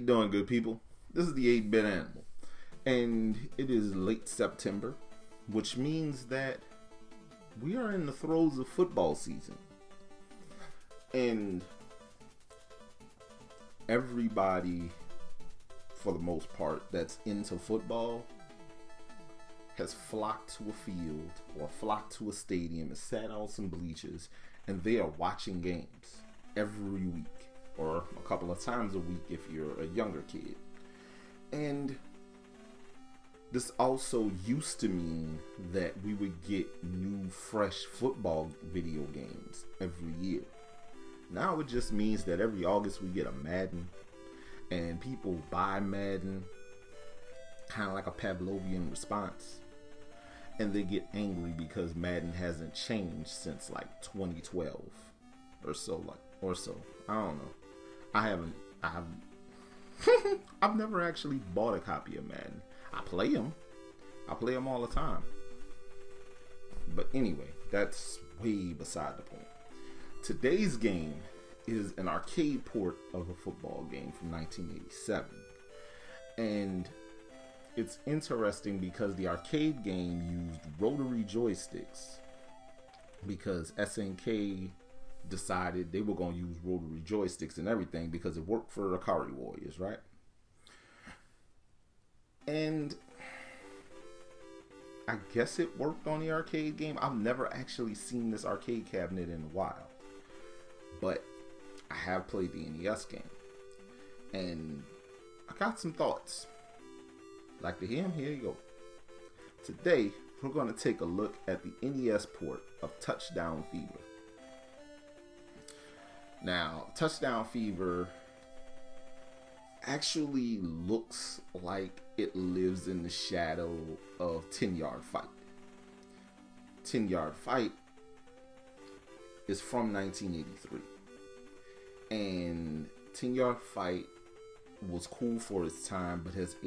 you doing, good people? This is the 8-Bit Animal, and it is late September, which means that we are in the throes of football season. And everybody, for the most part, that's into football has flocked to a field or flocked to a stadium and sat on some bleachers, and they are watching games every week or a couple of times a week if you're a younger kid. And this also used to mean that we would get new, fresh football video games every year. Now it just means that every August we get a Madden, and people buy Madden, kind of like a Pavlovian response, and they get angry because Madden hasn't changed since like 2012 or so. I don't know. I've never actually bought a copy of Madden. I play them all the time. But anyway, that's way beside the point. Today's game is an arcade port of a football game from 1987. And it's interesting because the arcade game used rotary joysticks, because SNK decided they were going to use rotary joysticks and everything because it worked for Akari Warriors, right? And I guess it worked on the arcade game. I've never actually seen this arcade cabinet in a while, but I have played the NES game, and I got some thoughts. Like to hear them? Here you go. Today, we're going to take a look at the NES port of Touchdown Fever. Now, Touchdown Fever actually looks like it lives in the shadow of 10-Yard Fight. 10-Yard Fight is from 1983. And 10-Yard Fight was cool for its time, but hasn't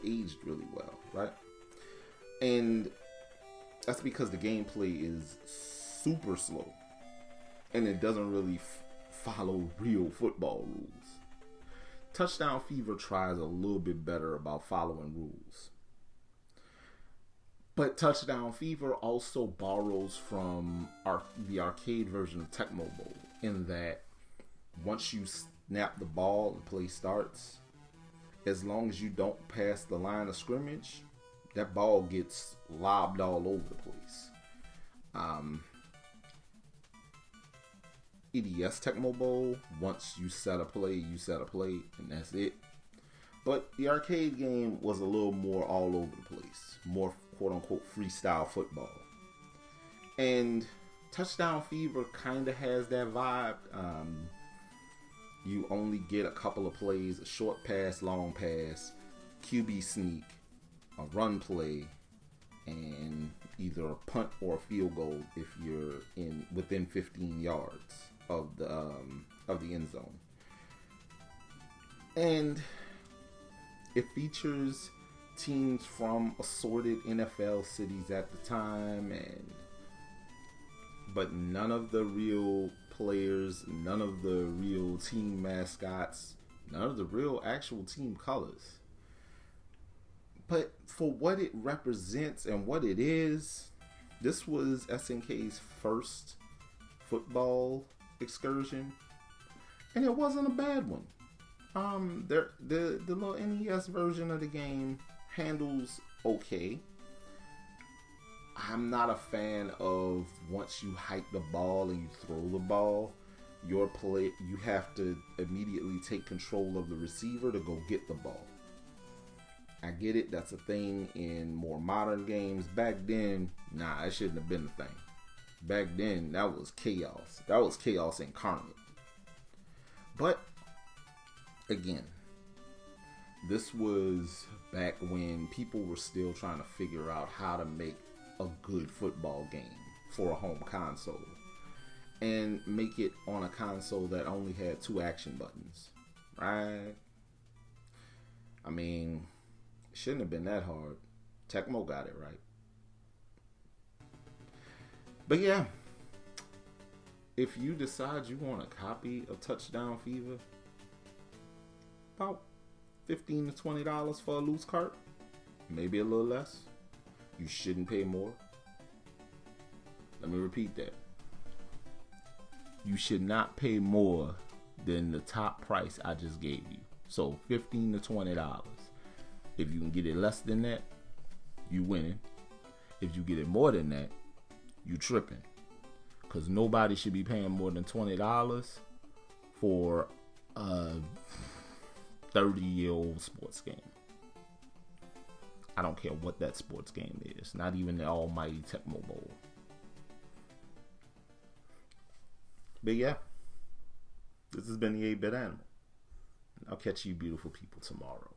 aged really well, right? And that's because the gameplay is super slow, and it doesn't really follow real football rules. Touchdown Fever tries a little bit better about following rules. But Touchdown Fever also borrows from the arcade version of Tecmo Bowl, in that once you snap the ball and play starts, as long as you don't pass the line of scrimmage, that ball gets lobbed all over the place. EDS Tecmo Bowl, once you set a play, and that's it. But the arcade game was a little more all over the place, more quote-unquote freestyle football. And Touchdown Fever kind of has that vibe. You only get a couple of plays: a short pass, long pass, QB sneak, a run play, and either a punt or a field goal if you're within 15 yards of the end zone. And it features teams from assorted NFL cities at the time, but none of the real players, none of the real team mascots, none of the real actual team colors. But for what it represents and what it is, this was SNK's first football excursion, and it wasn't a bad one. The little NES version of the game handles okay. I'm not a fan of once you hike the ball and you throw the ball, you have to immediately take control of the receiver to go get the ball. I get it, that's a thing in more modern games. Back then, it shouldn't have been a thing. Back then, that was chaos. That was chaos incarnate. But again, this was back when people were still trying to figure out how to make a good football game for a home console, and make it on a console that only had 2 action buttons, right? I mean, it shouldn't have been that hard. Tecmo got it right. But yeah, if you decide you want a copy of Touchdown Fever, about $15 to $20 for a loose cart, maybe a little less. You shouldn't pay more. Let me repeat that. You should not pay more than the top price I just gave you. So $15 to $20. If you can get it less than that, you winning. If you get it more than that, you tripping. Because nobody should be paying more than $20 for a 30-year-old sports game. I don't care what that sports game is. Not even the almighty Tecmo Bowl. But yeah, this has been the 8-Bit Animal. I'll catch you beautiful people tomorrow.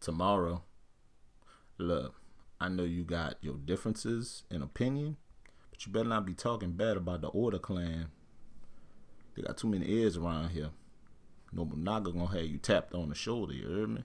Tomorrow, look, I know you got your differences in opinion, but you better not be talking bad about the Order Clan. They got too many ears around here. Nobunaga gonna have you tapped on the shoulder, you heard me?